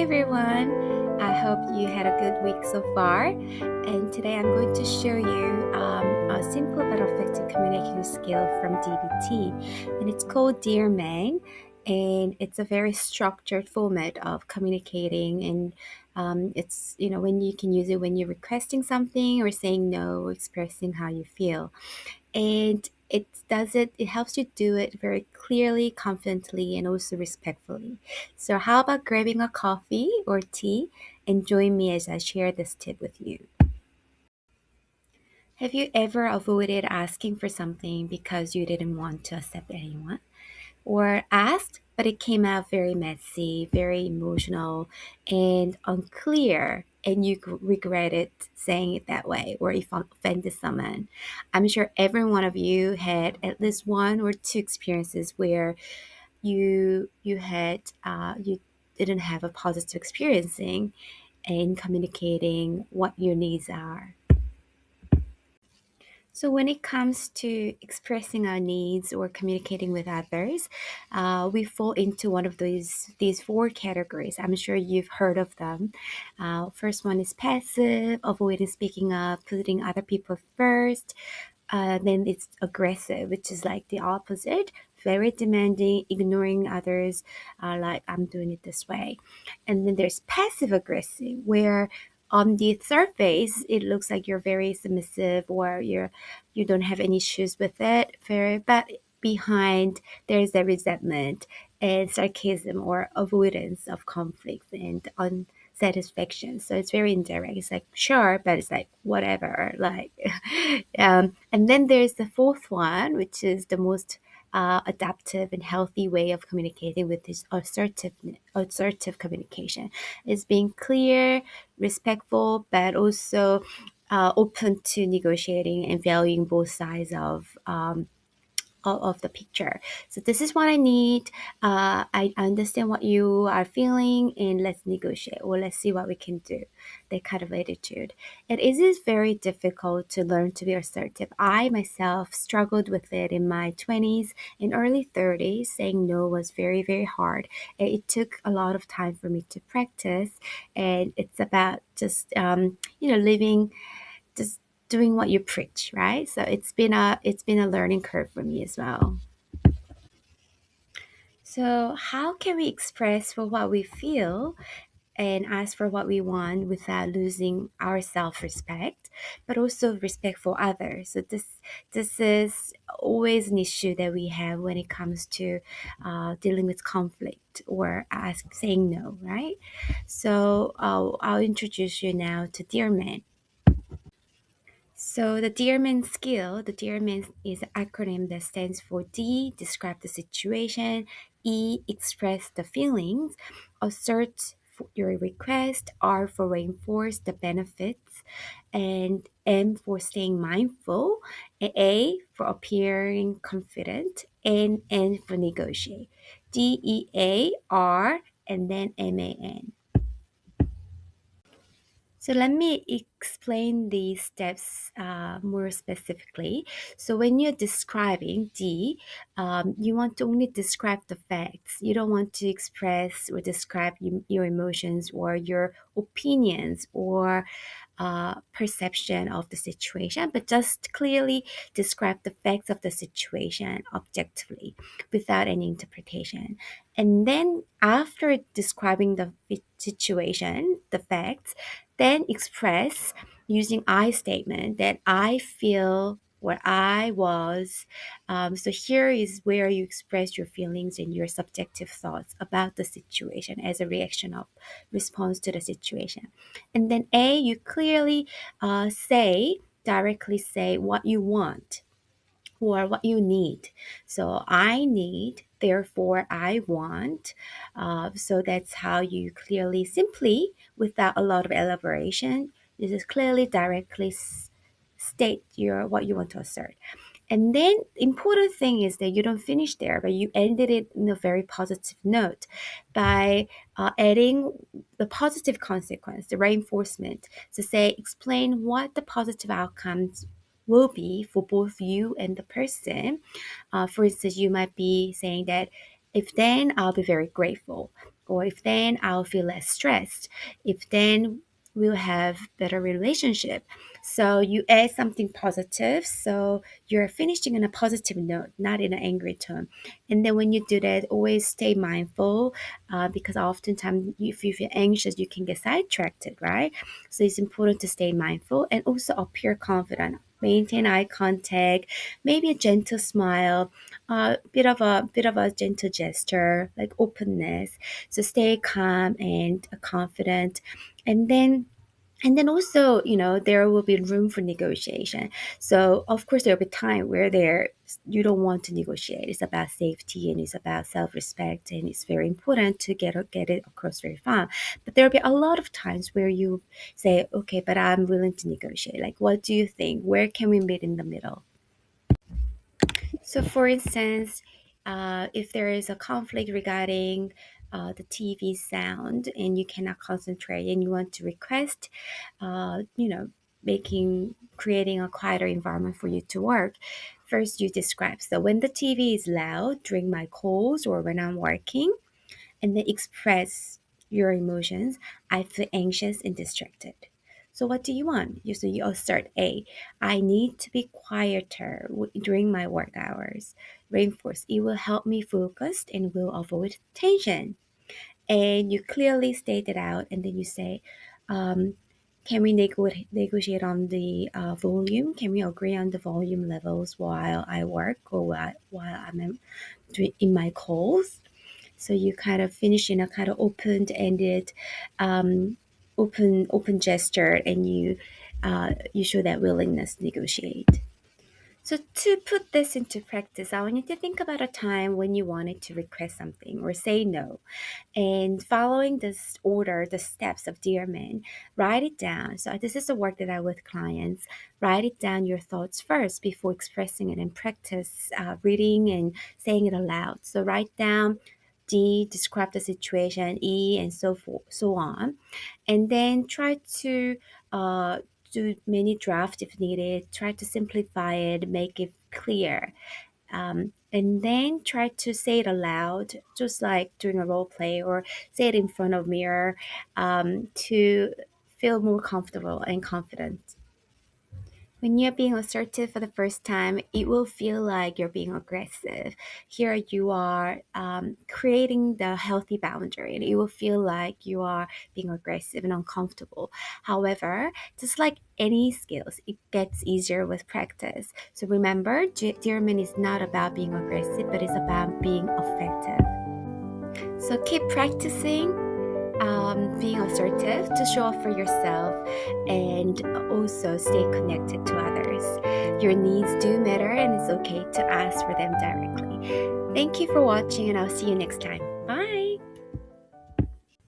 everyone, I hope you had a good week so far. And today I'm going to show you a simple but effective communication skill from DBT, and it's called DEARMAN. And it's a very structured format of communicating, and it's when you can use it when you're requesting something or saying no or expressing how you feel. And it helps you do it very clearly, confidently, and also respectfully. So how about grabbing a coffee or tea and join me as I share this tip with you? Have you ever avoided asking for something because you didn't want to upset anyone, or asked but it came out very messy, very emotional, and unclear, and you regretted saying it that way, or if offended someone? I'm sure every one of you had at least one or two experiences where you didn't have a positive experiencing in communicating what your needs are. So when it comes to expressing our needs or communicating with others, we fall into one of these four categories. I'm sure you've heard of them. First one is passive, avoiding speaking up, putting other people first. Then it's aggressive, which is like the opposite, very demanding, ignoring others, like I'm doing it this way. And then there's passive aggressive, where on the surface it looks like you're very submissive, or you don't have any issues with it, very, but behind there's the resentment and sarcasm or avoidance of conflict and unsatisfaction. So it's very indirect. It's like sure, but it's like whatever. Like, and then there's the fourth one, which is the most adaptive and healthy way of communicating, with this assertive communication. Is being clear, respectful, but also open to negotiating and valuing both sides of the picture. So this is what I need. I understand what you are feeling, and let's negotiate, or let's see what we can do. That kind of attitude. And it is very difficult to learn to be assertive. I myself struggled with it in my 20s and early 30s. Saying no was very, very hard. And it took a lot of time for me to practice. And it's about just, living, just doing what you preach, right? So it's been a learning curve for me as well. So how can we express for what we feel and ask for what we want without losing our self-respect, but also respect for others? So this is always an issue that we have when it comes to dealing with conflict or saying no, right? So I'll introduce you now to Dear Man. So the DEARMAN skill, the DEARMAN is an acronym that stands for D, describe the situation, E, express the feelings, assert for your request, R for reinforce the benefits, and M for staying mindful, A for appearing confident, and N for negotiate. DEAR and then MAN. So let me explain these steps more specifically. So when you're describing D, you want to only describe the facts. You don't want to express or describe your emotions or your opinions or perception of the situation, but just clearly describe the facts of the situation objectively without any interpretation. And then after describing the situation, the facts, then express using I statement that I feel where I was. So here is where you express your feelings and your subjective thoughts about the situation as a reaction of response to the situation. And then A, you clearly directly say what you want or what you need. So I need, therefore I want. So that's how you clearly, simply, without a lot of elaboration, you just clearly, directly state what you want to assert. And then the important thing is that you don't finish there, but you ended it in a very positive note by adding the positive consequence, the reinforcement. So say, explain what the positive outcomes will be for both you and the person. For instance, you might be saying that if then I'll be very grateful. Or if then, I'll feel less stressed. If then, we'll have better relationship. So you add something positive, so you're finishing on a positive note, not in an angry tone. And then when you do that, always stay mindful, because oftentimes if you feel anxious, you can get sidetracked, right? So it's important to stay mindful and also appear confident. Maintain eye contact, maybe a gentle smile, bit of a gentle gesture, like openness. So stay calm and confident, and then also, there will be room for negotiation. So of course there'll be time where there you don't want to negotiate. It's about safety and it's about self-respect, and it's very important to get it across very fast. But there'll be a lot of times where you say, okay, but I'm willing to negotiate. Like, what do you think? Where can we meet in the middle? So, for instance, if there is a conflict regarding the TV sound and you cannot concentrate and you want to request, creating a quieter environment for you to work, first you describe. So, when the TV is loud during my calls or when I'm working, and then express your emotions. I feel anxious and distracted. So what do you want? You assert A. I need to be quieter during my work hours. Reinforce. It will help me focus and will avoid tension. And you clearly state it out, and then you say, um, can we negotiate on the volume? Can we agree on the volume levels while I work or while I'm in my calls? So you kind of finish in a kind of open-ended, open gesture, and you show that willingness to negotiate. So to put this into practice, I want you to think about a time when you wanted to request something or say no. And following this order, the steps of Dear Man, write it down. So this is the work that I with clients. Write it down your thoughts first before expressing it, and practice reading and saying it aloud. So write down D, describe the situation, E, and so forth, so on, and then try to do many drafts if needed. Try to simplify it, make it clear, and then try to say it aloud, just like doing a role play, or say it in front of mirror, to feel more comfortable and confident. When you're being assertive for the first time, it will feel like you're being aggressive. Here you are creating the healthy boundary, and it will feel like you are being aggressive and uncomfortable. However, just like any skills, it gets easier with practice. So remember, Dearman is not about being aggressive, but it's about being effective. So keep practicing being assertive to show up for yourself, and also stay connected to others. Your needs do matter, and it's okay to ask for them directly. Thank you for watching, and I'll see you next time. Bye.